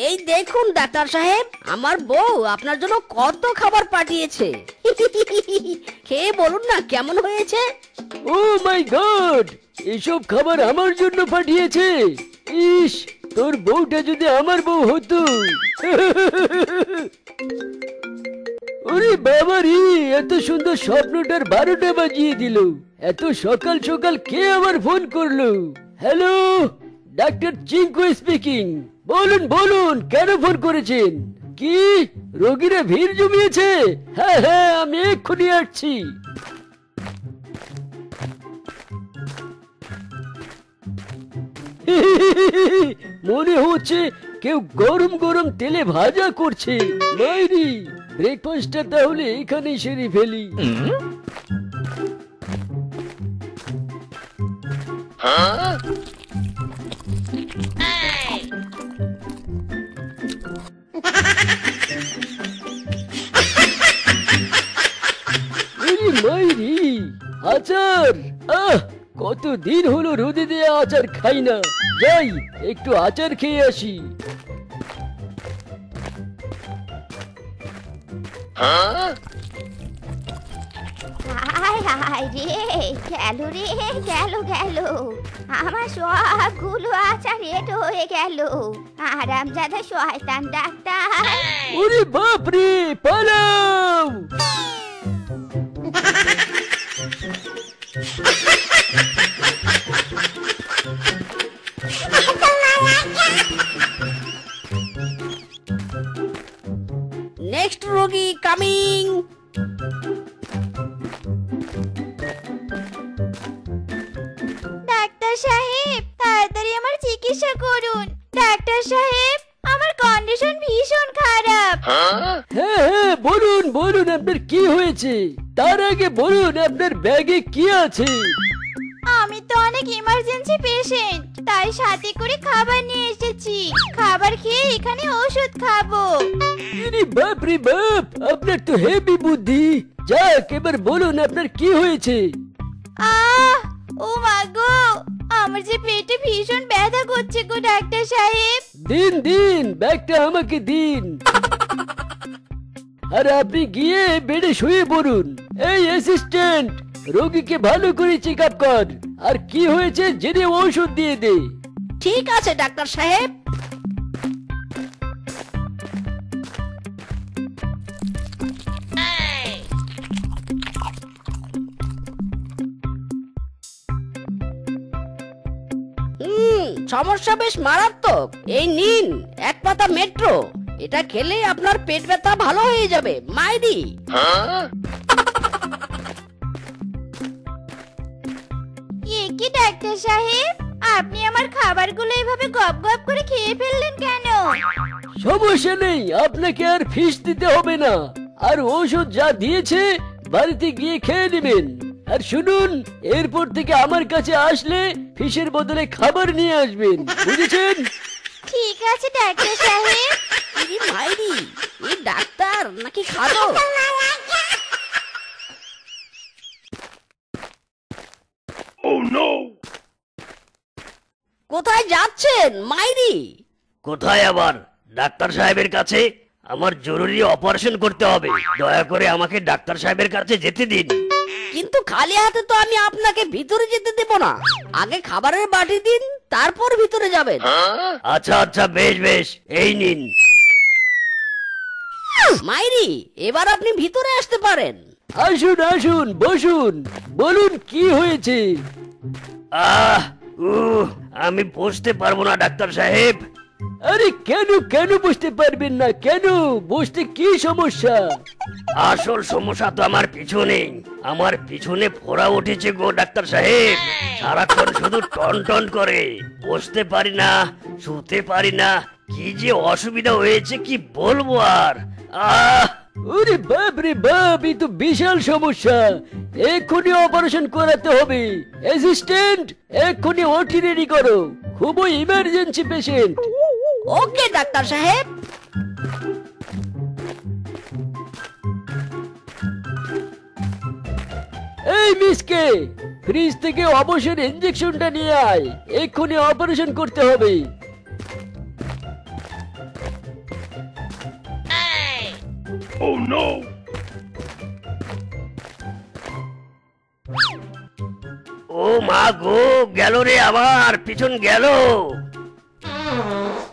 এই দেখুন ডাক্তার সাহেব, আমার বউ আপনার জন্য কত খাবার পাঠিয়েছে। খেয়ে বলুন না কেমন হয়েছে। ও মাই গড, এসব খাবার আমার জন্য পাঠিয়েছে। ইস, তোর বউটা যদি আমার বউ হতো। ওরে বাবা রে, এত সুন্দর স্বপ্নটার 12টা বাজিয়ে দিল। এত সকাল সকাল কে আবার ফোন করলো? Hello, doctor Chinku speaking. বলুন বলুন, কেন ফোন করেছেন? কি রোগীরা ভিড় জমিয়েছে? হ্যাঁ হ্যাঁ, আমি এক্ষুনি আসছি। মনে হচ্ছে কেউ গরম গরম তেলে ভাজা করছে। মাইরি, ব্রেকফাস্টটা তাহলে এখানেই সেরে ফেলি। মাইরি, আচার! কতদিন হলো রোদে দেয়া আচার খাই না। যাই একটু আচার খেয়ে আসি। আমার সবগুলো আচার রেড হয়ে গেল। আরামজাদা শয়তান ডাক্তার। ওরে বাপ রে, পালাও! নেক্সট রোগী কামিং। ডাক্তার সাহেব, তাড়াতাড়ি আমার চিকিৎসা করুন। ডাক্তার সাহেব, আমার কন্ডিশন ভীষণ খারাপ। হ্যাঁ হ্যাঁ, বলুন বলুন, আপনার কি হয়েছে? তার আগে বলুন আপনার ব্যাগে কি আছে। আমি তো অনেক ইমার্জেন্সি পেশেন্ট, তাই সাথে করে খাবার নিয়ে এসেছি। খাবার খেয়ে এখানে ওষুধ খাবো। আরে বাপ রে বাপ, আপনার তো হেভি বুদ্ধি। যাক, এবার বলুন আপনার কি হয়েছে। ও মা গো, আমার যে পেটে ভীষণ ব্যথা করছে গো ডাক্তার সাহেব। দিন দিন, ব্যাগটা আমাকে দিন। আর আপনি গিয়ে বেডে শুয়ে পড়ুন। এই অ্যাসিস্ট্যান্ট, রোগীকে ভালো করে চেক আপ কর, আর কি হয়েছে জেনে ঔষধ দিয়ে দে। ঠিক আছে ডাক্তার সাহেব। সমস্যা বেশ মারাত্মক। এই নিন এক পাতা মেট্রো, এটা খেলে আপনার পেট ব্যথা ভালো হয়ে যাবে। মাইরি, কি ডাক্তার সাহেব, আপনি আমার খাবারগুলো এভাবে গপ গপ করে খেয়ে ফেললেন কেন? সমস্যা নেই, আপনাকে আর ফিস দিতে হবে না। আর ওষুধ যা দিয়েছে বাড়িতে গিয়ে খেয়ে নেবেন। আর শুনুন, এরপর থেকে আমার কাছে আসলে ফিশের বদলে খাবার নিয়ে আসবেন, বুঝেছেন? ঠিক আছে ডাক্তার সাহেব। মাইরি, এই ডাক্তার নাকি খাদো? কোথায় যাচ্ছেন মাইরি? কোথায় আবার? ডাক্তার সাহেবের কাছে। আমার জরুরি অপারেশন করতে হবে, দয়া করে আমাকে ডাক্তার সাহেবের কাছে যেতে দিন। কিন্তু খালি হাতে তো আমি আপনাকে ভিতরে যেতে দেব না। আগে খাবারের বাটি দিন, তারপর ভিতরে যাবেন। আচ্ছা আচ্ছা, বেশ বেশ, এই নিন। মাইরি, এবার আপনি ভিতরে আসতে পারেন। আসুন আসুন, বসুন, বলুন কি হয়েছে। আমি বসতে পারবো না ডাক্তার সাহেব। আরে কেন কেন বসতে পারবেন না? কেন, বসতে কি সমস্যা? আসল সমস্যা তো আমার পিছনেই। আমার পিছনে ফোড়া উঠেছে গো ডাক্তার সাহেব। সারাক্ষণ শুধু টন টন করে, বসতে পারি না, শুতে পারি না। কি যে অসুবিধা হয়েছে কি বলবো আর। ওরে বাপ রে বাপ, এই তো বিশাল সমস্যা। এক্ষুনি অপারেশন করাতে হবে। অ্যাসিস্ট্যান্ট, এক্ষুনি ওটি রেডি করো, খুবই ইমার্জেন্সি পেশেন্ট। ওকে ডাক্তার সাহেব। এই মিসকে, ফ্রিজ থেকে অবসর ইনজেকশনটা নিয়ে আয়, এক্ষুনি অপারেশন করতে হবে। ও মা গো, গেল রে, আমার পিছন গেল।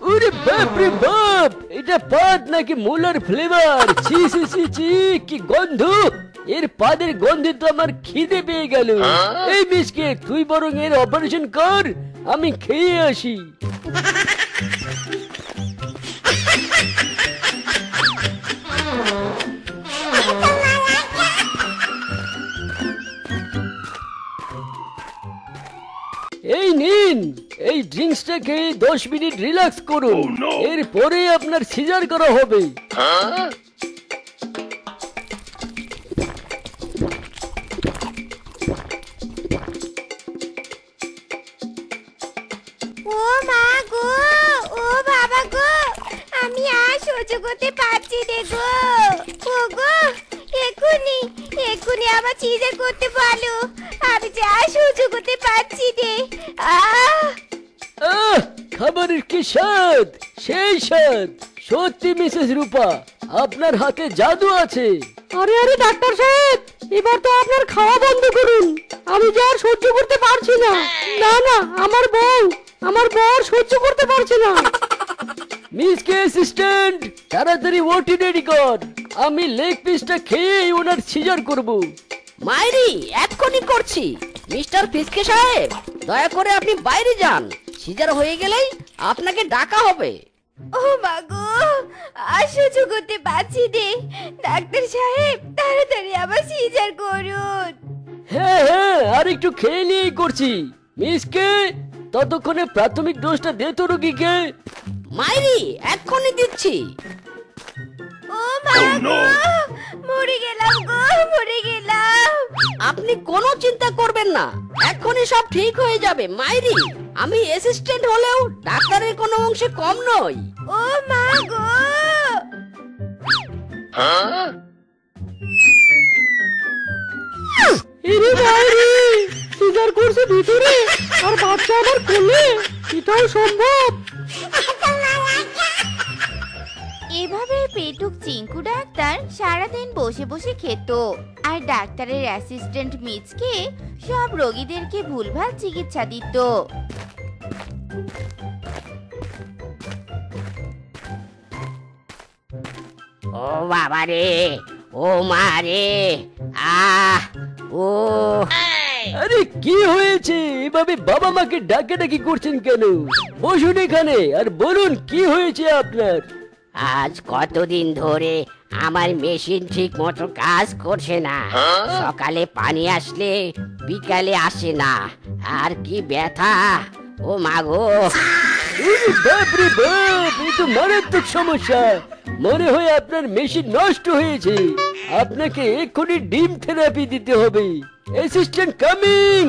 ওরে বাপ রে বাপ, এটা পাদ নাকি মুলার ফ্লেভার? ছি ছি ছি ছি, কি গন্ধ! এর পাদের গন্ধে তো আমার খিদে পেয়ে গেল। এই মিসকে, তুই বরং এর অপারেশন কর, আমি খেয়ে আসি। এই নিন, এই ড্রিঙ্কসটা খেয়ে 10 মিনিট রিল্যাক্স করুন। এরপরে আপনার সিজার করা হবে। ও মা গো, ও বাবা গো, আমি আর সহ্য করতে পারছি না গো। ও গো, এক্ষুনি এক্ষুনি আমার সিজার করতে বলো, আমি যা সহ্য করতে পারছি না। আহ, খাবারের কি স্বাদ! সেই স্বাদ! সত্যি মিসেস রূপা, আপনার হাতে জাদু আছে। আরে আরে ডাক্তার সাহেব, এবার তো আপনার খাওয়া বন্ধ করুন। আমি যা আর সহ্য করতে পারছি না। না না, আমার বর সহ্য করতে পারছে না। মিস কে অ্যাসিস্ট্যান্ট, তাড়াতাড়ি ওটি রেডি কর। আমি লেগ পিসটা খেয়ে ওনার সিজার করব। মাইরি, এক্ষুনি করছি। মিস্টার ফিসকে সাহেব, দয়া করে আপনি বাইরে যান। সিজার হয়ে গেলেই আপনাকে ডাকা হবে। ও মা গো, আর সহ্য করতে পারছি না। ডাক্তার সাহেব, তাড়াতাড়ি আমার সিজার করুন। হ্যাঁ হ্যাঁ, আর একটু খেয়ে নিয়েই করছি। মিসকে, ততক্ষণে প্রাথমিক ডোজটা দে তো রোগীকে। মাইরি, এক্ষুনি দিচ্ছি। ও মা গো, মরে গেলাম গো, মরে গেলাম। আপনি কোনো চিন্তা করবেন না, এক্ষুনি সব ঠিক হয়ে যাবে। মাইরি, আমি অ্যাসিস্ট্যান্ট হলেও ডাক্তারের কোনো অংশে কম নই। ও মা গো। এরে মাইরি, সিজার করছে ভিতরে আর বাচ্চা আমার কোলে, এটাও সম্ভব? এভাবে পেটুক চিঙ্কু ডাক্তার সারাদিন বসে বসে খেত, আর ডাক্তারের অ্যাসিস্ট্যান্ট মিচকে সব রোগীদেরকে ভুলভাল চিকিৎসা দিত। ও বাবা রে, ও মা রে, আহ, ও। আরে কি হয়েছে? এভাবে বাবা মাকে ডাকাডাকি করছেন কেন? বসুন এখানে আর বলুন কি হয়েছে আপনার। আজ কতদিন ধরে আমার মেশিন ঠিক মতো কাজ করছে না। সকালে পানি আসলে বিকালে আসে না। আর কি ব্যথা! ও মাগো! ওরে বাপ রে বাপ, এই তো মারাত্মক সমস্যা। মনে হয় আপনার মেশিন নষ্ট হয়েছে। আপনাকে এক্ষুনি ডিম থেরাপি দিতে হবে। Assistant coming.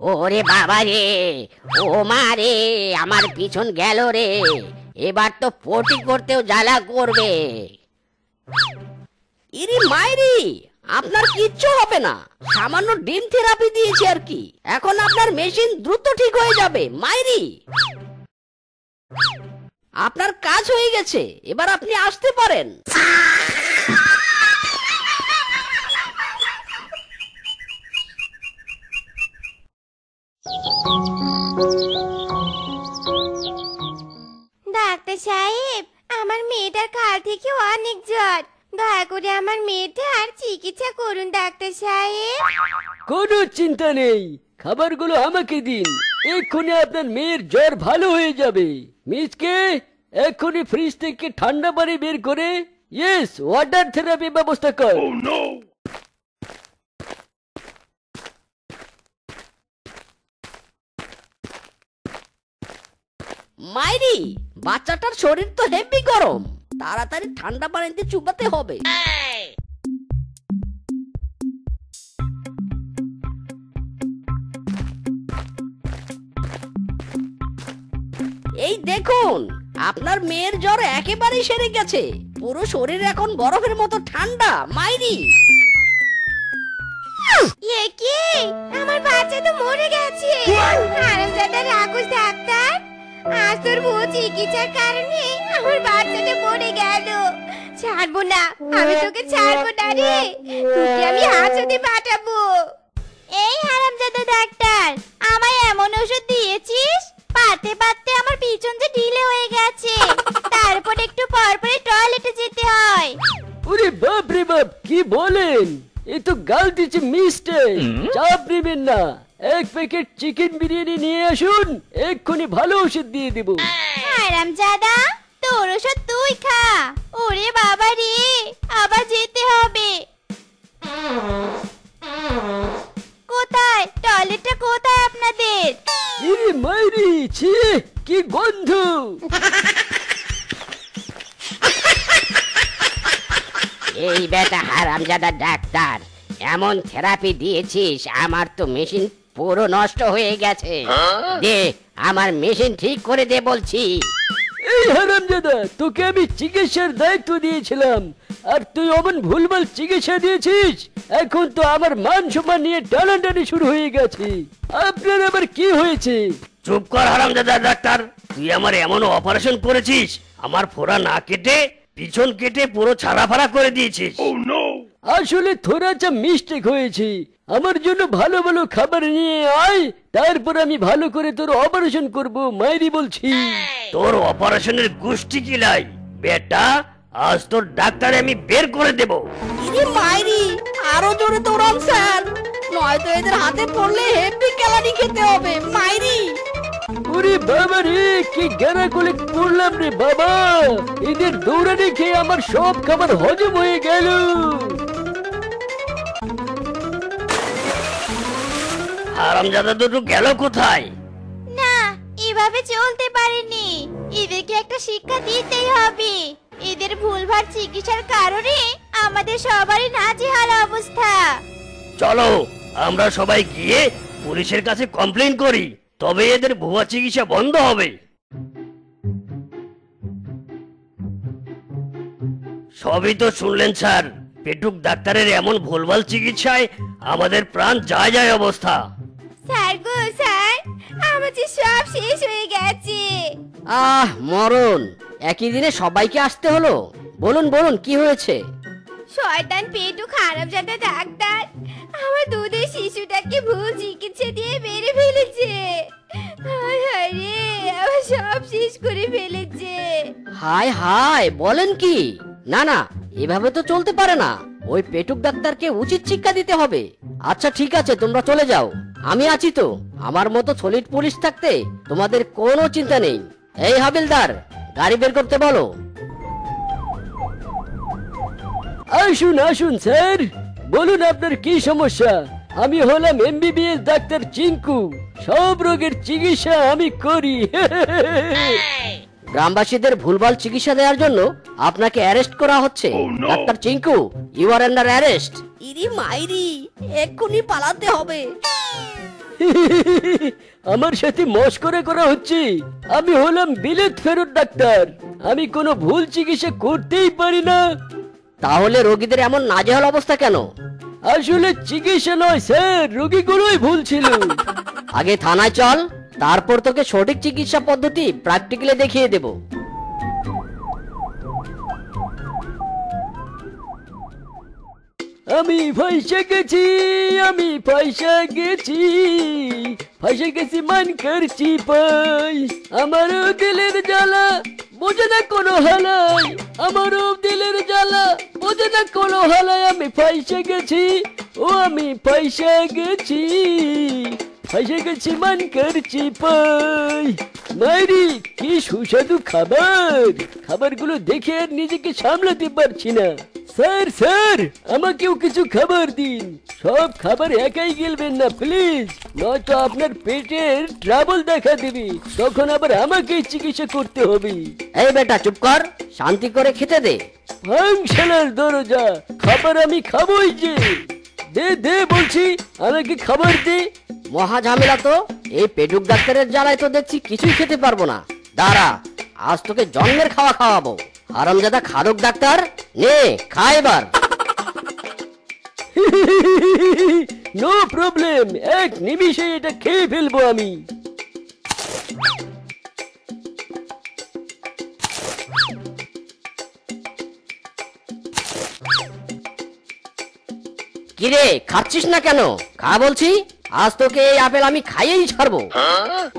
ওরে বাবা রে, ও মা রে, আমার পিছন গেল রে। এবার তো পটি করতেও জ্বালা করবে। ইরি মাইরি, আপনার কিচ্ছু হবে না। সামান্য ডিম থেরাপি দিয়েছি আর কি। এখন আপনার মেশিন দ্রুত ঠিক হয়ে যাবে। মাইরি, আপনার কাজ হয়ে গেছে, এবার আপনি আসতে পারেন। ডাক্তার সাহেব, আমার মেয়েটার কাল থেকে অনেক জ্বর। দয়া করে আমার মেয়েটার চিকিৎসা করুন ডাক্তার সাহেব। কোনো চিন্তা নেই, খাবারগুলো আমাকে দিন। এক্ষুনি আপনার মেয়ের জ্বর ভালো হয়ে যাবে। মিসকে, এক্ষুনি ফ্রিজ থেকে ঠান্ডা পানি বের করে ইয়েস ওয়াটার থেরাপি ব্যবস্থা কর। মাইরি, বাচ্চাটার শরীর তো হেভি গরম। তাড়াতাড়ি ঠান্ডা পানিতে চুবাতে হবে। এই দেখুন, আপনার মেয়ের জ্বর একেবারেই সেরে গেছে। পুরো শরীর এখন বরফের মতো ঠান্ডা। মাইরি, এ কি? আমার বাচ্চা তো মরে গেছে। হারামজাদা রাক্ষস ডাক্তার, আজ তোর ভুল চিকিৎসার কারণে আমার বাচ্চাটা মরে গেল। ছাড়বো না, আমি তোকে ছাড়বো না রে, তোকে আমি হাসপাতালে পাঠাবো। এই হারামজাদা ডাক্তার, আমায় এমন ওষুধ দিয়েছিস পাতে পাতে আমার পিছন যে ঢিলে হয়ে গেছে, তারপর একটু পর পরে টয়লেটে যেতে হয়। ওরে বাপ রে বাপ, কি বলেন? এ তো গালতিছে মিস্টেক। চাপ নেবেন না, এক প্যাকেট চিকেন বিরিয়ানি নিয়ে আসুন, এক্ষুনি ভালো ওষুধ দিয়ে দেব। হারামজাদা, তোর ওষুধ তুই খা। ওরে বাবা রে, আবার যেতে হবে। কোথায় টয়লেটটা, কোথায় আপনাদের? ইরে মাইরি, ছি, কি গন্ধ! এই বেটা হারামজাদা ডাক্তার, এমন থেরাপি দিয়েছিস আমার তো মেশিন পুরো নষ্ট হয়ে গেছে। দে আমার মেশিন ঠিক করে দে বলছি। এই হারামজাদা, তোকে আমি চিকিৎসার দায়িত্ব দিয়েছিলাম আর তুই অমন ভুলভাল চিকিৎসা দিয়েছিস। এখন তো আমার মান সম্মান নিয়ে টানাটানি শুরু হয়ে গেছে। আপনার আবার কি হয়েছে? চুপ কর হারামজাদা ডাক্তার, তুই আমার এমন অপারেশন করেছিস, আমার ফোড়া না কেটে পিছন কেটে পুরো ছাড়া ফাড়া করে দিয়েছিস। আসলে থোড়া যা মিস্টেক হয়েছে। আমার জন্য ভালো ভালো খাবার নিয়ে আয়, তারপর আমি ভালো করে তোর অপারেশন করব। মাইরি বলছি। তোর অপারেশনের গোষ্ঠী কিলাই বেটা, আজ তোর ডাক্তারে আমি বের করে দেব। ইরে মাইরি, আরো জোরে দৌড়ান স্যার, নয়তো এদের হাতে পড়লে হেভি ক্যালারি খেতে হবে। মাইরি! ওরে বাবা রে, কি গেরা কোলে পড়লাম রে বাবা! এদের দৌড়ানি খেয়ে আমার সব খাবার হজম হয়ে গেল। হারামজাদা দুটো গেল কোথায়? না, এভাবে চলতে পারেনি, এদেরকে একটা শিক্ষা দিতেই হবে। এদের ভুলভাল চিকিৎসার কারণে আমাদের সবারই নাজেহাল অবস্থা। চলো আমরা সবাই গিয়ে পুলিশের কাছে কমপ্লেন করি, তবে এদের ভুয়া চিকিৎসা বন্ধ হবে। সবই তো শুনলেন স্যার, পেটুক ডাক্তারের এমন ভুলভাল চিকিৎসায় আমাদের প্রাণ যায় যায় অবস্থা। স্যার গো স্যার, আমার যে সব শেষ হয়ে গেছে। মরণ, একই দিনে সবাইকে আসতে হলো। বলুন বলুন, কি হয়েছে? শয়তান পেটু হারামজাদা ডাক্তার আমার দুধের শিশুটাকে ভুল চিকিৎসা দিয়ে মেরে ফেলেছে। হায় হায় রে, আমার সব শেষ করে ফেলেছে। হায় হায়, বলেন কি? না না, এভাবে তো চলতে পারে না। ওই পেটুক ডাক্তারকে উচিত শিক্ষা দিতে হবে। আচ্ছা ঠিক আছে, তোমরা চলে যাও, আমি আছি তো। আমার মতো সলিড পুলিশ থাকতে তোমাদের কোনো চিন্তা নেই। এই হাবিলদার, গাড়ি বের করতে বলো। আসুন আসুন স্যার, বলুন আপনার কি সমস্যা। আমি হলাম এমবিবিএস ডাক্তার চিঙ্কু, সব রোগের চিকিৎসা আমি করি। গ্রামবাসীদের ভুলভাল চিকিৎসা দেওয়ার জন্য আপনাকে অ্যারেস্ট করা হচ্ছে। Doctor Chinku, you are under arrest. ইরি মাইরি, এক্ষুনি পালাতে হবে। আমার সাথে মস্করা করা হচ্ছে। আমি হলাম বিলেত ফেরত ডাক্তার, আমি কোনো ভুল চিকিৎসা করতেই পারি না। তাহলে রোগীদের এমন নাজেহাল অবস্থা কেন? আসলে চিকিৎসা নয় স্যার, রোগীগুলোই ভুল ছিল। আগে থানায় চল, তারপর তোকে সঠিক চিকিৎসা পদ্ধতি প্র্যাকটিক্যালি দেখিয়ে দেব। আমি ফাইসা গেছি, আমি ফাইসা গেছি, ফাইসা গেছি মান করছি পাই। আমারও দিলের জ্বালা বোঝে না কোনো হালাই, আমারও দিলের জ্বালা বোঝে না কোনো হালাই। আমি ফাইসা গেছি, ও আমি ফাইসা গেছি, ফাইসা গেছি মান করছি পাই। মাইরি, কি সুস্বাদু খাবার! খাবারগুলো দেখে আর নিজেকে সামলাতে পারছি না। স্যার স্যার, আমাকেও কিছু খাবার দিন। সব খাবার একাই গিলবেন না প্লিজ, নয়তো আপনার পেটের ট্রাবল দেখা দিবি, তখন আবার আমাকেই চিকিৎসা করতে হবে। এই বেটা চুপ কর, শান্তি করে খেতে দে। ভাঙশালার দরজা, খাবার আমি খাবোই যে। দে দে বলছি, আমাকে খাবার দে। মহা ঝামেলা তো, এই পেটুক ডাক্তারের জ্বালায় তো দেখছি কিছুই খেতে পারবো না। দাঁড়া, আজ তোকে জন্মের খাওয়া খাওয়াবো। হারামজাদা খাদক ডাক্তার, নে খা এবার। নো প্রবলেম, এক নিমিষে এটা খেয়ে ফেলবো আমি। কিরে খাচ্ছিস না কেন? খা বলছি, আজ তোকে এই আপেল আমি খাইয়েই ছাড়বো।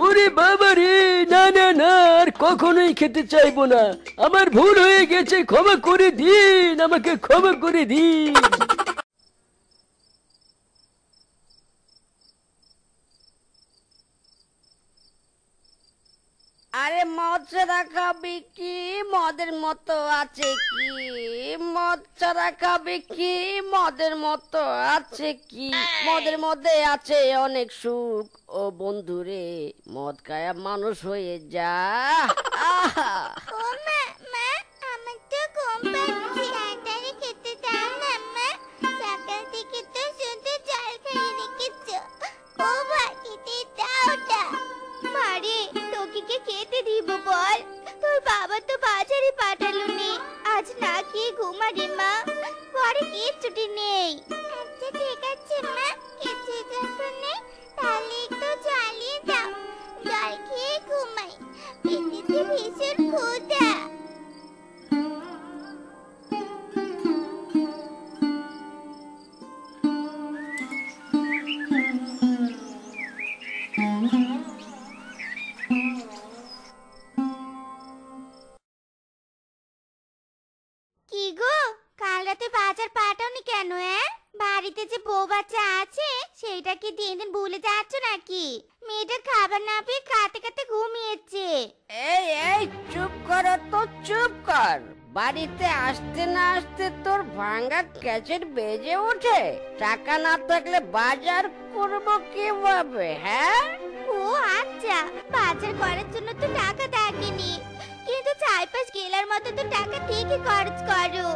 ওরে বাবা রে, না না না, আর কখনোই খেতে চাইবো না। আমার ভুল হয়ে গেছে, ক্ষমা করে দিন, আমাকে ক্ষমা করে দিন। আরে মদ ছাড়া খাবি কি? মদের মতো আছে কি? মদ ছাড়া খাবি কি? মদের মতো আছে কি? মদের মধ্যে আছে অনেক সুখ। ও বন্ধুরে, মদ খায়া মানুষ হয়ে যা। আহা! ও মা, মা, আমার তো ঘুম পাচ্ছে, তাড়াতাড়ি খেতে দাও না মা। সকাল থেকে তো শুধু জল খেয়ে রেখেছো। ও মা, খেতে দাও না। মারে, তোকে কে খেতে দিব বল? তোর বাবা তো বাজারে পাঠালো নি। আজ না খেয়ে ঘুমা রে মা, ঘরে কিচ্ছুটি নেই। আচ্ছা ঠিক আছে মা, কিছু যখন নেই তাহলে একটু জ্বালিয়ে দাও, জল খেয়ে ঘুমাই। পেটেতে ভীষণ ক্ষুধা। কি গো, কাল রাতে বাজার পাঠাওনি কেন? বাড়িতে যে বউ বাচ্চা আছে সেইটা কি দিন দিন ভুলে যাচ্ছ নাকি? মেয়েটা খাবার না পেয়ে কাতে কাতে ঘুমিয়েছে। এই এই চুপ কর তো, চুপ কর। বাড়িতে আসতে না আসতে তোর ভাঙা ক্যাসেট বেজে ওঠে। টাকা না থাকলে বাজার করব কিভাবে? হ্যাঁ, ও আচ্ছা, বাজার করার জন্য তো টাকা থাকেনি, কিন্তু চাইপাশ গেলার মতো তো টাকা ঠিকই খরচ করো।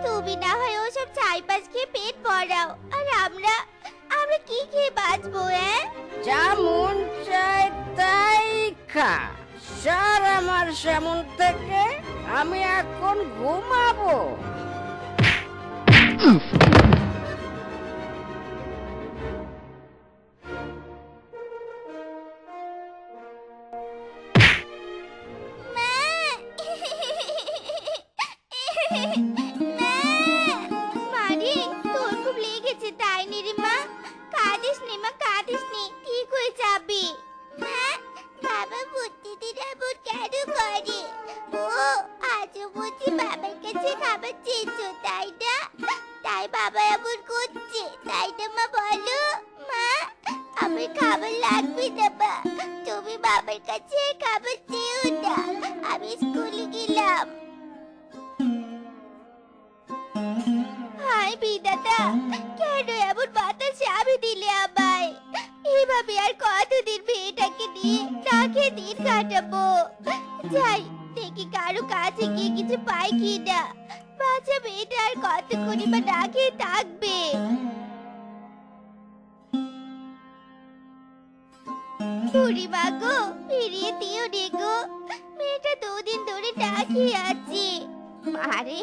তুমি না হয় ওসব চাইপাশ খেয়ে পেট ভরাও, আর আমরা আমরা কি খেয়ে বাঁচবো? যা মন চায় তাই খা। সর আমার সামন থেকে, আমি এখন ঘুমাবো। মারি, তোর খুব লেগেছে তাই নি রে মা? কাঁদিস নি মা, কাঁদিস নি, ঠিক হয়ে যাবে। মা, বাবা প্রতিদিন এমন কেন করে? ও আজও বুঝি বাবার কাছে খাবার চেয়েছো তাই না? তাই বাবা এমন করছে তাই না মা? বলো মা, আমার খাবার লাগবে না মা, তুমি বাবার কাছে খাবার চেয়েও না। আমি স্কুলে গেলাম। হাই বিধাতা, কেন এমন বাতাসে আমি দিলে আমায়? এভাবে আর কতদিন মেয়েটাকে নিয়ে না খেয়ে দিন কাটাবো? যাই দেখি কারো কাছে গিয়ে কিছু পাই কিনা। বাচ্চা মেয়েটা আর কতক্ষণই বা না খেয়ে থাকবে? বুড়ি মা গো, ফিরিয়ে দিও রে গো, মেয়েটা দুদিন ধরে না খেয়ে আছে। মারে,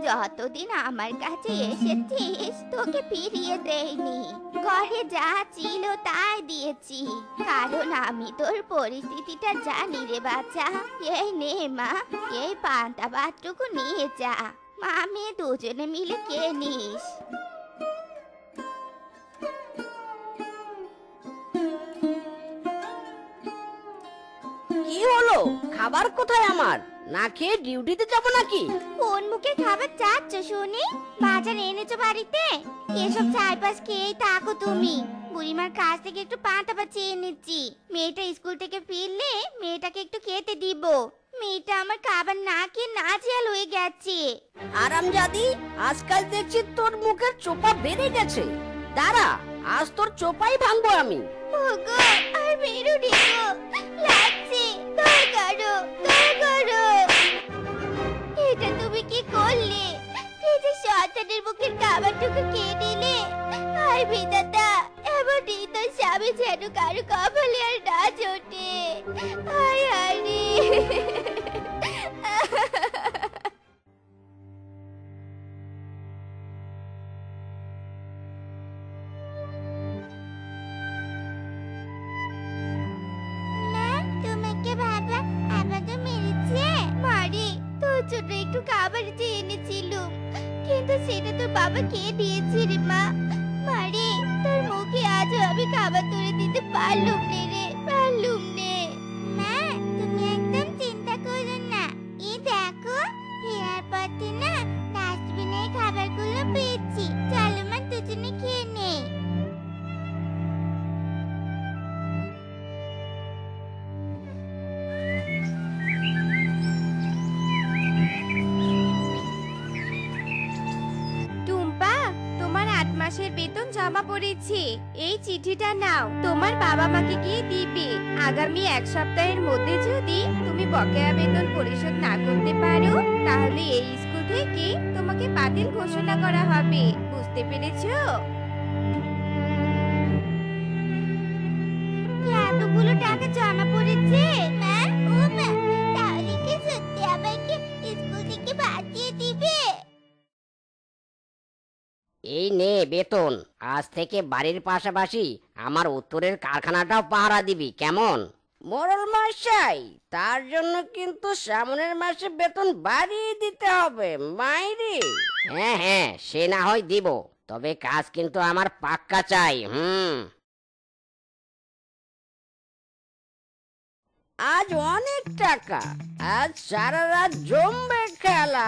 যতদিন আমার কাছে এসেছিস তোকে ফিরিয়ে দেইনি, ঘরে যা ছিল তাই দিয়েছি, কারণ আমি তোর পরিস্থিতিটা জানি রে বাচ্চা। এই নে মা, এই পান্তা ভাতটুকু নিয়ে যা, মা মেয়ে দুজনে মিলে খেয়ে নিস। কি হলো? খাবার কোথায় আমার? না খেয়ে ডিউটিতে যাব নাকি? কোন মুখে খাবার চাচ্ছ শুনি? বাজার এনেছো বাড়িতে? এসব চাইপাশ খেয়েই থাকো তুমি। বুড়িমার কাছ থেকে একটু পান্তা ভাত চেয়ে এনেছি, মেয়েটা স্কুল থেকে ফিরলে মেয়েটাকে একটু খেতে দিব। মেয়েটা আমার খাবার না খেয়ে নাজেহাল হয়ে গেছে। আরামজাদি, আজকাল দেখছি তোর মুখের চোপা বেড়ে গেছে। দাঁড়া, আজ তোর চোপাই ভাঙবো আমি। ওগো, আর মেরু রে গো, লাগছে, দর করো, দর করো। এটা তুমি কি করলে? এই যে সন্তানের মুখের খাবারটুকু খেয়ে নিলে। আর বিধাতা, এমন হৃদয় স্বামী যেন কারো কপালে আর না জোটে। হায় হায় রে। জন্য একটু খাবার চেয়ে এনেছিলুম, কিন্তু সেটা তোর বাবা খেয়ে দিয়েছে রে মা। খাবার তুলে দিতে পারলুম নে রে, পারলুম নে। মা, তুমি একদম চিন্তা করো না। এই দেখো, ফেরার পথে না ডাস্টবিনে খাবারগুলো পেয়েছি। চলো মা, দুজনে খেয়ে নেই। টুম্পা, তোমার ৮ মাসের বেতন জমা পড়েছে। এই চিঠিটা নাও, তোমার বাবা মাকে গিয়ে দিবে। আগামী ১ সপ্তাহের মধ্যে যদি তুমি বকেয়া বেতন পরিশোধ না করতে পারো, তাহলে এই স্কুল থেকে তোমাকে বাতিল ঘোষণা করা হবে। বুঝতে পেরেছো? এতগুলো টাকা জমা পড়েছে মা, ও মা, তাহলে কি সত্যি আমাকে স্কুল থেকে বাঁচিয়ে দিবে? এই নে বেতন। আজ থেকে বাড়ির পাশাপাশি আমার উত্তরের কারখানাটাও পাহারা দিবি, কেমন? মোড়ল মশাই, তার জন্য কিন্তু সামনের মাসে বেতন বাড়িয়ে দিতে হবে মাইরি। হ্যাঁ হ্যাঁ, সে না হয় দিব, তবে কাজ কিন্তু আমার পাক্কা চাই। আজ অনেক টাকা, আজ সারা রাত জমবে খেলা।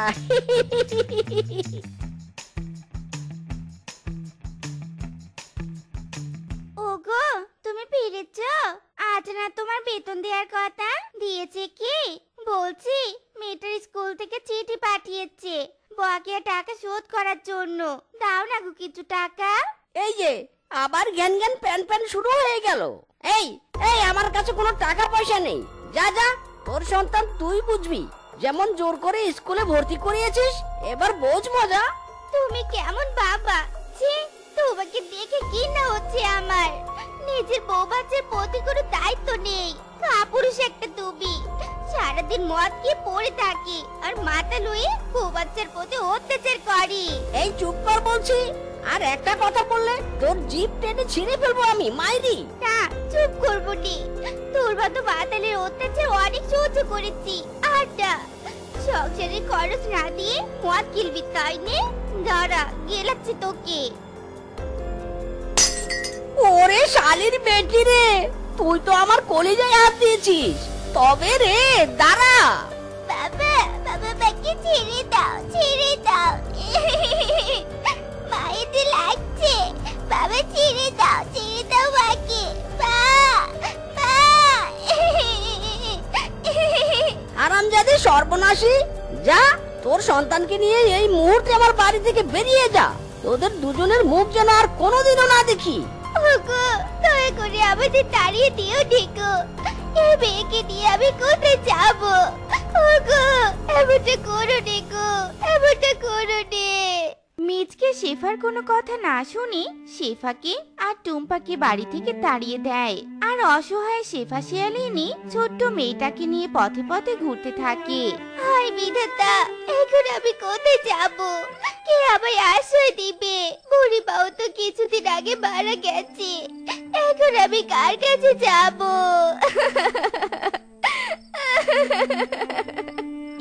ওগো, তুমি ফিরেছো? আজ না তোমার বেতন দেওয়ার কথা, দিয়েছে কি? বলছি, মেয়েটার স্কুল থেকে চিঠি পাঠিয়েছে বকেয়া টাকা শোধ করার জন্য। দাও না গো কিছু টাকা। এই যে আবার জ্ঞান জ্ঞান প্যান প্যান শুরু হয়ে গেল। এই এই আমার কাছে কোনো টাকা পয়সা নেই। যা যা, তোর সন্তান তুই বুঝবি। যেমন জোর করে স্কুলে ভর্তি করিয়েছিস, এবার বোঝ মজা। তুমি কেমন বাবা? ছি, তোমাকে দেখে ঘৃণা হচ্ছে আমার। নিজের বউ বাচ্চার প্রতি কোনো দায়িত্ব নেই। কাপুরুষ একটা তুমি। সারাদিন মদ খেয়ে পড়ে থাকি আর মাথা লুয়ে বউ বাচ্চার প্রতি অত্যাচার করি। এই চুপ কর বলছি। আর একটা কথা বললে তোর জিভ টেনে ছিঁড়ে ফেলবো আমি মাইরি। না, চুপ করবো নি। তোর মতো বাতালের অত্যাচার অনেক সহ্য করেছি। আর না, সংসারের খরচ না দিয়ে মদ কিলবি তাই নে? দাঁড়া, গেলাচ্ছি তোকে। ওরে শালির বেটি রে, তুই তো আমার কলিজায় হাত দিয়েছিস। তবে রে দাঁড়া। বাবা, বাবা, বাকি ছেড়ে দাও, ছেড়ে দাও। মায়ের যে লাগছে। বাবা, ছেড়ে দাও, ছেড়ে দাও বাকি। মা, মা। আরামজাদে সর্বনাশী, যা তোর সন্তানকে নিয়ে এই মুহূর্তে আমার বাড়ি থেকে বেরিয়ে যা। তোদের দুজনের মুখ যেন আর কোনোদিনও না দেখি। ওগো, দয়া করে আমাদের তাড়িয়ে দিও ডেকো। এই মেয়েকে নিয়ে আমি কোথায় যাব? ওগো, এমনটা করো ডেকো, এমনটা করো নে। মিজকে শেফার কোনো কথা না শুনে শেফাকে আর টুম্পাকে বাড়ি থেকে তাড়িয়ে দেয়। আর অসহায় শেফা শিয়ালিনী ছোট্ট মেয়েটাকে নিয়ে পথে পথে ঘুরতে থাকে। হায় বিধাতা, এখন আমি কোথায় যাব? কে আমায় আশ্রয় দিবে? বুড়ি বাবু তো কিছুদিন আগে মারা গেছে। এখন আমি কার কাছে যাব?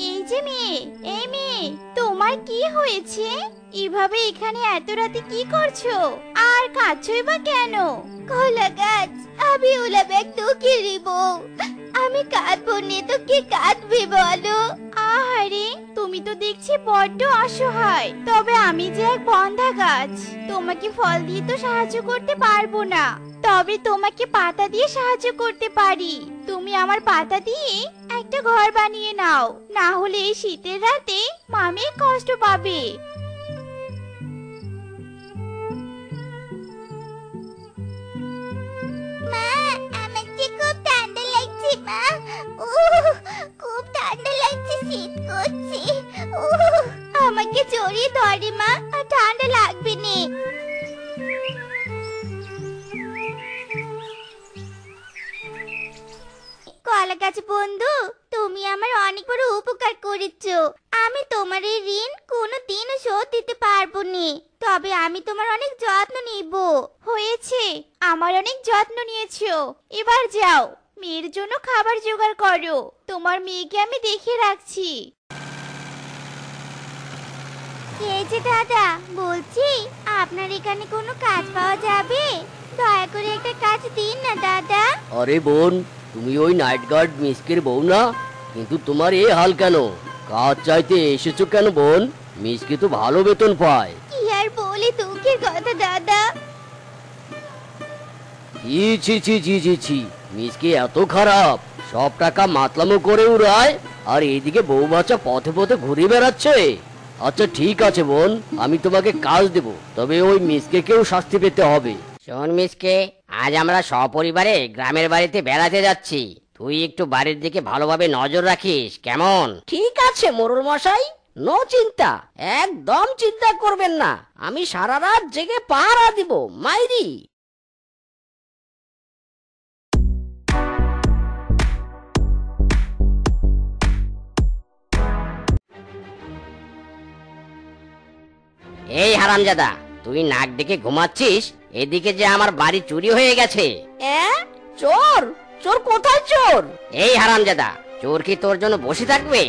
এই যে মেয়ে, এই মেয়ে, তোমার কি হয়েছে? এভাবে এখানে এত রাতে কি করছো? আর কাঁদছোই বা কেন? কলা গাছ, আমি ওলা ব্যাগ তোকে দিব। আমি কাঁদবো নে তো কে কাঁদবে বলো? আহারে, তুমি তো দেখছি বড্ড অসহায়। তবে আমি যে এক বন্ধা গাছ, তোমাকে ফল দিয়ে তো সাহায্য করতে পারবো না। তবে তোমাকে পাতা দিয়ে সাহায্য করতে পারি। তুমি আমার পাতা দিয়ে একটা ঘর বানিয়ে নাও, না হলে এই শীতের রাতে মামি কষ্ট পাবে। মা, আমার যে খুব ঠান্ডা লাগছে মা। খুব ঠান্ডা লাগছে, শীত করছে। আমাকে জড়িয়ে ধরে মা, আর ঠান্ডা লাগবে না। কলা গাছ বন্ধু, তুমি আমার অনেক বড় উপকার করেছো। আমি তোমার এই ঋণ কোনোদিনও শোধ দিতে পারবো না। তবে আমি তোমার অনেক যত্ন নিব। হয়েছে, আমার অনেক যত্ন নিয়েছো। এবার যাও, মেয়ের জন্য খাবার জোগাড় করো। তোমার মেয়েকে আমি দেখে রাখছি। এই যে দাদা, বলছি আপনার এখানে কোনো কাজ পাওয়া যাবে? দয়া করে একটা কাজ দিন না দাদা। আরে বোন, তুমি ওই নাইট গার্ড মিসকের বউ না? কিন্তু তোমার এই হাল কেন? কাজ চাইতে এসেছো কেন বোন? মিসকে তো ভালো বেতন পায়। কি আর বলি দুঃখের কথা দাদা। ছি, মিসকে এত খারাপ, সব টাকা মাতলামো করে উড়ায়, আর এইদিকে বউ বাচ্চা পথে পথে ঘুরে বেড়াচ্ছে। আচ্ছা ঠিক আছে বোন, আমি তোমাকে কাজ দেব, তবে ওই মিসকে কেউ শাস্তি পেতে হবে। শোন মিসকে, আজ আমরা সপরিবারে গ্রামের বাড়িতে বেড়াতে যাচ্ছি। তুই একটু বাড়ির দিকে ভালোভাবে নজর রাখিস, কেমন? ঠিক আছে মোড়ল মশাই, নো চিন্তা, একদম চিন্তা করবেন না। আমি সারা রাত জেগে পাহারা দিব, মাইরি। এই হারামজাদা, তুই নাক ডেকে ঘুমাচ্ছিস, এদিকে যে আমার বাড়ি চুরি হয়ে গেছে। চোর? চোর কোথায় চোর? এই হারামজাদা, চোর কি তোর জন্য বসে থাকবে?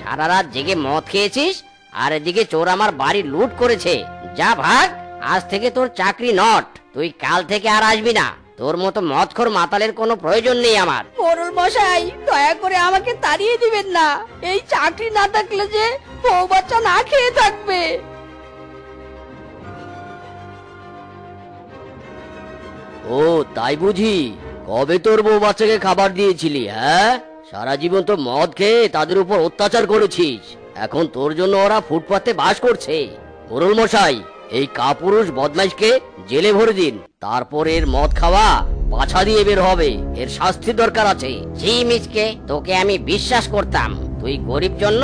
সারা রাত জেগে মদ খেয়েছিস, আর এদিকে চোর আমার বাড়ি লুট করেছে। যা ভাগ, আজ থেকে তোর চাকরি নট। তুই কাল থেকে আর আসবি না। তোর মতো মদখোর মাতালের কোনো প্রয়োজন নেই আমার। মোড়ল মশাই, দয়া করে আমাকে তাড়িয়ে দিবেন না। এই চাকরি না থাকলে যে বউ বাচ্চা না খেয়ে থাকবে। ও তাই বুঝি? কবে তোর বউ বাচ্চাকে খাবার দিয়েছিলি? হ্যাঁ, সারা জীবন তো মদ খেয়ে তাদের উপর অত্যাচার করেছিস, এখন তোর জন্য ওরা ফুটপাতে বাস করছে। মোড়ল মশাই, এই কাপুরুষ বদমাইশকে জেলে ভরে দিন, তারপর এর মদ খাওয়া পাছা দিয়ে বের হবে। এর শাস্তির দরকার আছে। জি মিসকে, তোকে আমি বিশ্বাস করতাম। তুই গরিব জন্য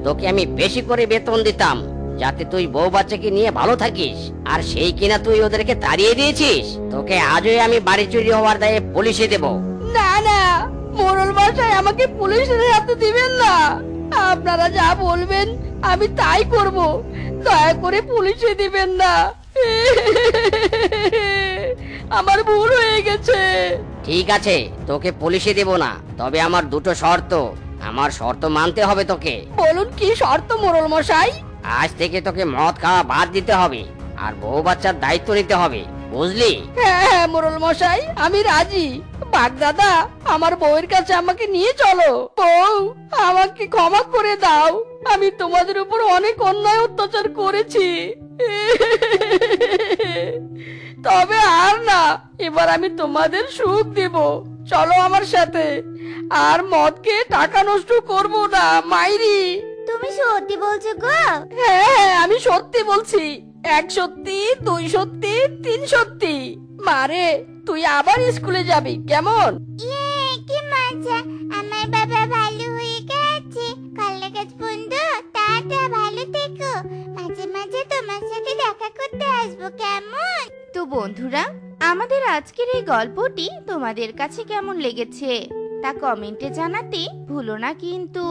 তোকে আমি বেশি করে বেতন দিতাম, যাতে তুই বউ বাচ্চাকে নিয়ে ভালো থাকিস, আর সেই কিনা তুই ওদেরকে তাড়িয়ে দিয়েছিস। তোকে আজই আমি বাড়ি চুরি হওয়ার দায়ে পুলিশে দেব। না না, মোড়ল মশাই, আমাকে পুলিশের হাতে দিবেন না। আপনারা যা বলবেন আমি তাই করব, দয়া করে পুলিশে দিবেন না। আমার ভুল হয়ে গেছে। ঠিক আছে, তোকে পুলিশে দেব না, তবে আমার দুটো শর্ত। আমার শর্ত মানতে হবে তোকে। বলুন কি শর্ত মোড়ল মশাই? আজ থেকে তোকে মদ খাওয়া বাদ দিতে হবে, আর বউ বাচ্চার দায়িত্ব নিতে হবে, বুঝলি? হ্যাঁ হ্যাঁ মোড়ল মশাই, আমি রাজি। বাগদাদা, আমার বউয়ের কাছে আমাকে নিয়ে চলো। বউ, আমাকে ক্ষমা করে দাও। আমি তোমাদের উপর অনেক অন্যায় অত্যাচার করেছি, তবে আর না, এবার আমি তোমাদের সুখ দেব। চলো আমার সাথে, আর মদকে টাকা নষ্ট করব না, মাইরি। তুমি সত্যি বলছো গো? হ্যাঁ হ্যাঁ, আমি সত্যি বলছি। 1 সত্যি, 2 সত্যি, 3 সত্যি। মারে, তুই আবার স্কুলে যাবি, কেমন? কি মজা! আমার বাবা ভালো হয়ে গেছে। কাজ বন্ধু, টাটা, ভালো থেকো। মাঝে মাঝে তোমার সাথে দেখা করতে আসবো, কেমন? তো বন্ধুরা, আমাদের আজকের এই গল্পটি তোমাদের কাছে কেমন লেগেছে তা কমেন্টে জানাতে ভুলো না কিন্তু।